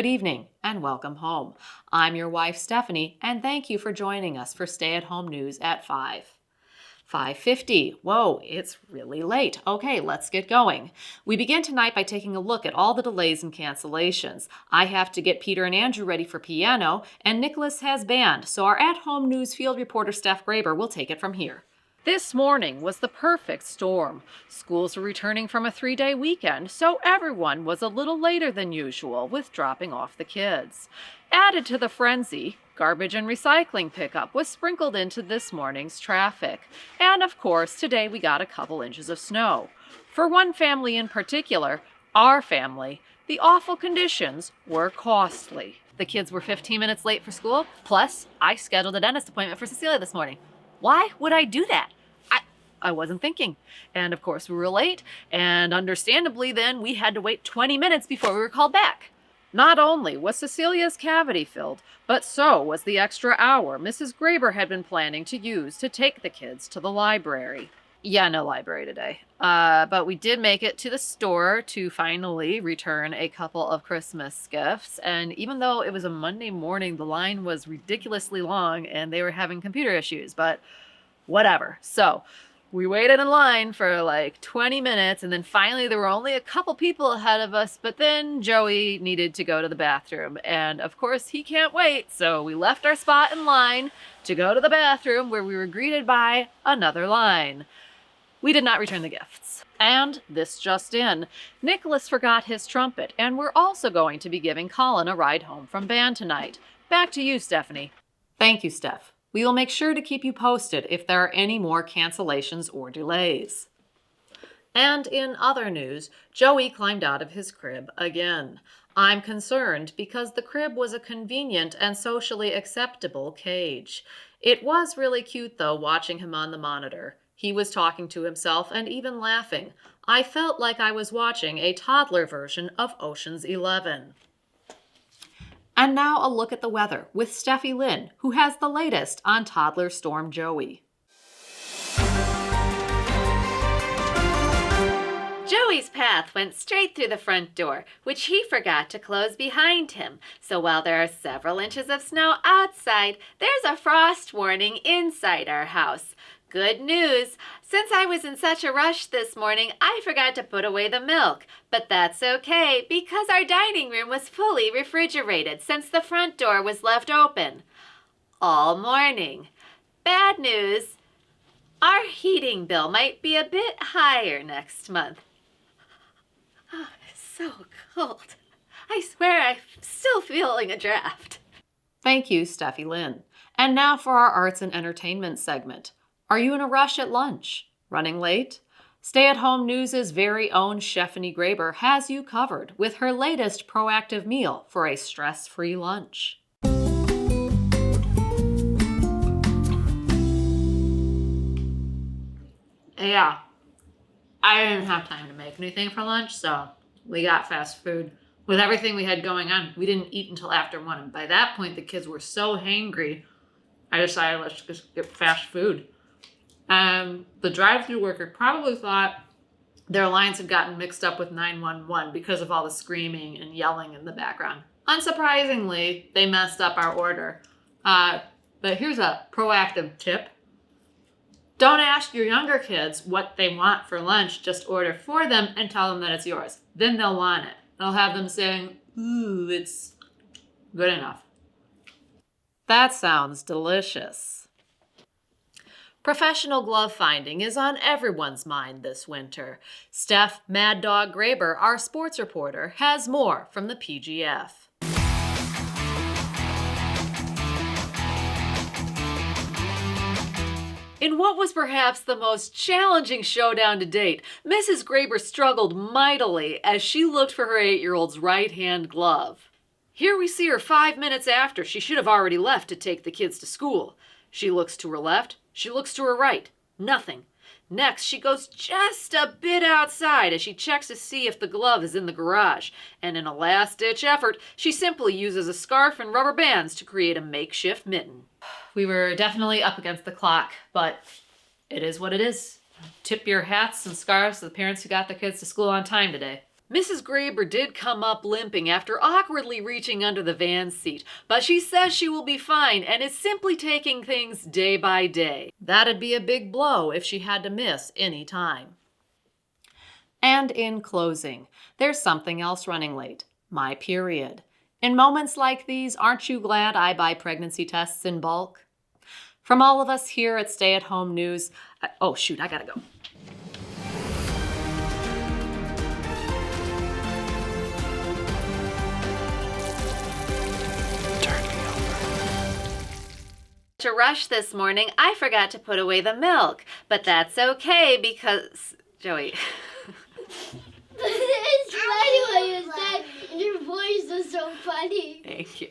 Good evening and welcome home. I'm your wife, Stephanie, and thank you for joining us for Stay-at-Home News at 5. 5:50. Whoa, it's really late. Okay, let's get going. We begin tonight by taking a look at all the delays and cancellations. I have to get Peter and Andrew ready for piano, and Nicholas has band, so our at-home news field reporter Steph Graber will take it from here. This morning was the perfect storm. Schools were returning from a 3-day weekend, so everyone was a little later than usual with dropping off the kids. Added to the frenzy, garbage and recycling pickup was sprinkled into this morning's traffic. And of course, today we got a couple inches of snow. For one family in particular, our family, the awful conditions were costly. The kids were 15 minutes late for school, plus I scheduled a dentist appointment for Cecilia this morning. Why would I do that? I wasn't thinking. And of course we were late, and understandably then we had to wait 20 minutes before we were called back. Not only was Cecilia's cavity filled, but so was the extra hour Mrs. Graber had been planning to use to take the kids to the library. Yeah, no library today. But we did make it to the store to finally return a couple of Christmas gifts. And even though it was a Monday morning, the line was ridiculously long and they were having computer issues, but whatever. So we waited in line for like 20 minutes, and then finally there were only a couple people ahead of us, but then Joey needed to go to the bathroom, and of course he can't wait, so we left our spot in line to go to the bathroom, where we were greeted by another line. We did not return the gifts. And this just in, Nicholas forgot his trumpet, and we're also going to be giving Colin a ride home from band tonight. Back to you, Stephanie. Thank you, Steph. We will make sure to keep you posted if there are any more cancellations or delays. And in other news, Joey climbed out of his crib again. I'm concerned because the crib was a convenient and socially acceptable cage. It was really cute, though, watching him on the monitor. He was talking to himself and even laughing. I felt like I was watching a toddler version of Ocean's 11. And now a look at the weather with Steffi Lynn, who has the latest on toddler storm Joey. Joey's path went straight through the front door, which he forgot to close behind him. So while there are several inches of snow outside, there's a frost warning inside our house. Good news! Since I was in such a rush this morning, I forgot to put away the milk. But that's okay, because our dining room was fully refrigerated since the front door was left open all morning. Bad news! Our heating bill might be a bit higher next month. Oh, it's so cold. I swear I'm still feeling a draft. Thank you, Steffi Lynn. And now for our arts and entertainment segment. Are you in a rush at lunch? Running late? Stay-at-Home News' very own Stephanie Graber has you covered with her latest proactive meal for a stress-free lunch. Yeah, I didn't have time to make anything for lunch, so we got fast food. With everything we had going on, we didn't eat until after 1. And by that point, the kids were so hangry, I decided let's just get fast food. The drive-thru worker probably thought their lines had gotten mixed up with 911 because of all the screaming and yelling in the background. Unsurprisingly, they messed up our order. But here's a proactive tip. Don't ask your younger kids what they want for lunch. Just order for them and tell them that it's yours. Then they'll want it. They'll have them saying, ooh, it's good enough. That sounds delicious. Professional glove finding is on everyone's mind this winter. Steph Mad Dog Graber, our sports reporter, has more from the PGF. In what was perhaps the most challenging showdown to date, Mrs. Graber struggled mightily as she looked for her 8-year-old's right-hand glove. Here we see her 5 minutes after she should have already left to take the kids to school. She looks to her left. She looks to her right. Nothing. Next, she goes just a bit outside as she checks to see if the glove is in the garage. And in a last-ditch effort, she simply uses a scarf and rubber bands to create a makeshift mitten. We were definitely up against the clock, but it is what it is. Tip your hats and scarves to the parents who got their kids to school on time today. Mrs. Graber did come up limping after awkwardly reaching under the van seat, but she says she will be fine and is simply taking things day by day. That'd be a big blow if she had to miss any time. And in closing, there's something else running late: my period. In moments like these, aren't you glad I buy pregnancy tests in bulk? From all of us here at Stay at Home News, I gotta go. To rush this morning, I forgot to put away the milk, but that's okay because... Joey. It's funny what you said, and your voice is so funny. Thank you.